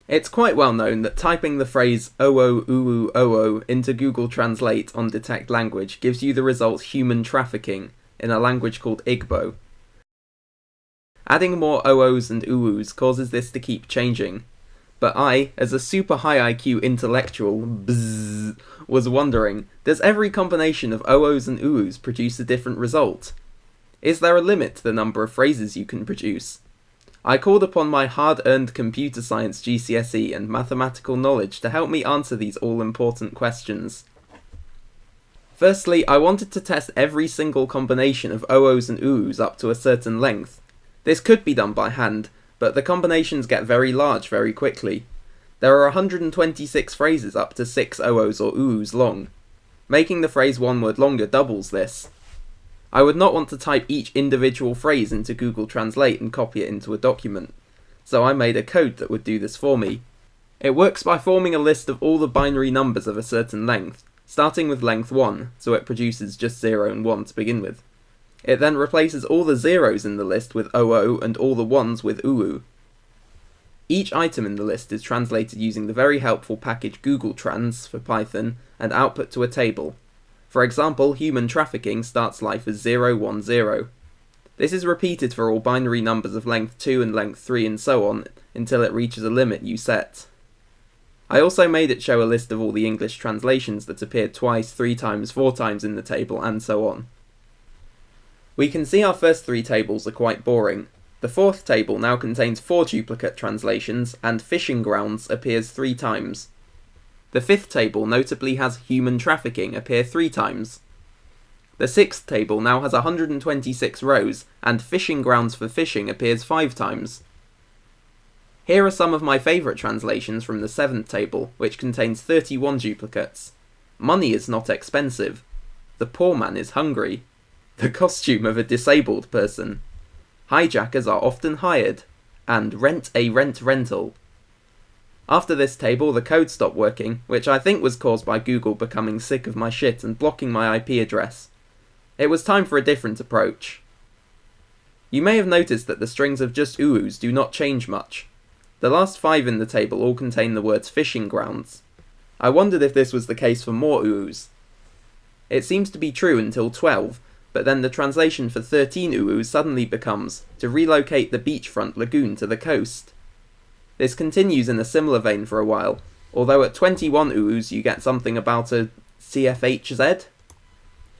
It's quite well known that typing the phrase "owo uwu owo" into Google Translate on Detect Language gives you the result human trafficking in a language called Igbo. Adding more OOs and UUs causes this to keep changing, but I, as a super high IQ intellectual, was wondering, does every combination of OOs and UUs produce a different result? Is there a limit to the number of phrases you can produce? I called upon my hard-earned computer science GCSE and mathematical knowledge to help me answer these all-important questions. Firstly, I wanted to test every single combination of OOs and UUs up to a certain length. This could be done by hand, but the combinations get very large very quickly. There are 126 phrases up to 6 OOs or UUs long. Making the phrase one word longer doubles this. I would not want to type each individual phrase into Google Translate and copy it into a document, so I made a code that would do this for me. It works by forming a list of all the binary numbers of a certain length, starting with length 1, so it produces just 0 and 1 to begin with. It then replaces all the zeros in the list with OO and all the ones with UU. Each item in the list is translated using the very helpful package googeltrans for Python and output to a table. For example, human trafficking starts life as 010. This is repeated for all binary numbers of length 2 and length 3 and so on until it reaches a limit you set. I also made it show a list of all the English translations that appeared twice, 3 times, 4 times in the table and so on. We can see our first 3 tables are quite boring. The 4th table now contains 4 duplicate translations and fishing grounds appears 3 times. The 5th table notably has human trafficking appear 3 times. The 6th table now has 126 rows, and fishing grounds for fishing appears 5 times. Here are some of my favourite translations from the 7th table, which contains 31 duplicates. Money is not expensive. The poor man is hungry. The costume of a disabled person. Hijackers are often hired. And rent a rental. After this table, the code stopped working, which I think was caused by Google becoming sick of my shit and blocking my IP address. It was time for a different approach. You may have noticed that the strings of just UUs do not change much. The last 5 in the table all contain the words fishing grounds. I wondered if this was the case for more UUs. It seems to be true until 12, but then the translation for 13 UUs suddenly becomes to relocate the beachfront lagoon to the coast. This continues in a similar vein for a while, although at 21 UUs you get something about a CFHZ.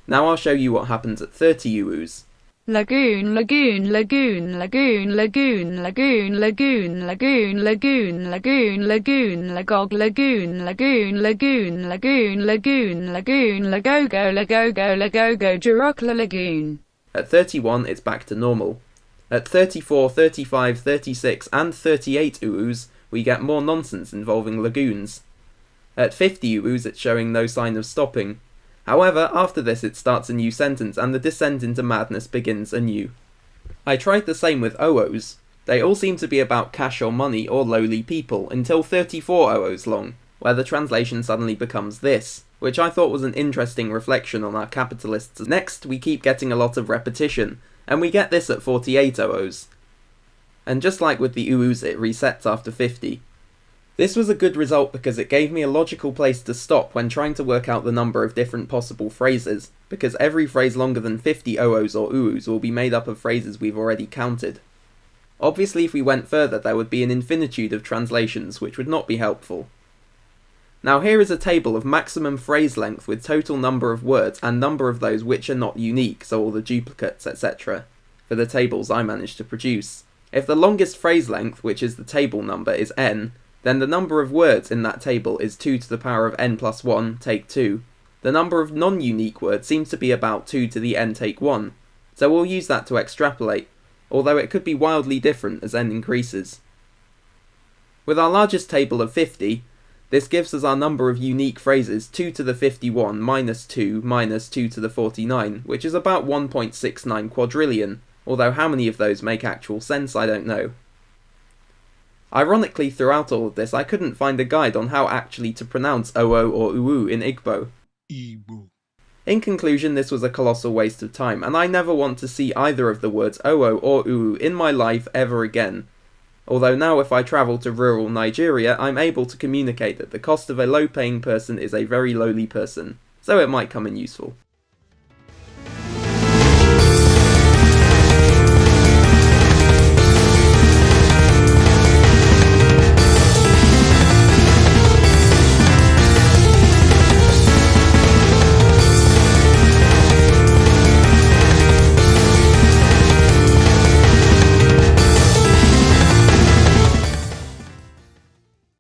Now I'll show you what happens at 30 UUs. Lagoon, lagoon, lagoon, lagoon, lagoon, lagoon, lagoon, lagoon, lagoon, lagoon, lagoon, lagog, lagoon, lagoon, lagoon, lagoon, lagoon, lagoon, lagogo, lagogo, lagogo, Jirokla lagoon. At 31 it's back to normal. At 34, 35, 36 and 38 UUs we get more nonsense involving lagoons. At 50 UUs it's showing no sign of stopping. However, after this it starts a new sentence and the descent into madness begins anew. I tried the same with OOs. They all seem to be about cash or money or lowly people until 34 OOs long, where the translation suddenly becomes this, which I thought was an interesting reflection on our capitalists. Next, we keep getting a lot of repetition, and we get this at 48 OOs. And just like with the UUs, it resets after 50. This was a good result because it gave me a logical place to stop when trying to work out the number of different possible phrases, because every phrase longer than 50 OOs or UUs will be made up of phrases we've already counted. Obviously if we went further there would be an infinitude of translations, which would not be helpful. Now here is a table of maximum phrase length with total number of words and number of those which are not unique, so all the duplicates, etc., for the tables I managed to produce. If the longest phrase length, which is the table number, is n, then the number of words in that table is 2 to the power of n plus 1, take 2. The number of non-unique words seems to be about 2 to the n take 1, so we'll use that to extrapolate, although it could be wildly different as n increases. With our largest table of 50, this gives us our number of unique phrases 2 to the 51 minus 2 minus 2 to the 49, which is about 1.69 quadrillion, although how many of those make actual sense I don't know. Ironically, throughout all of this, I couldn't find a guide on how actually to pronounce OO or UU in Igbo. In conclusion, this was a colossal waste of time, and I never want to see either of the words OO or UU in my life ever again. Although now if I travel to rural Nigeria, I'm able to communicate that the cost of a low-paying person is a very lowly person, so it might come in useful.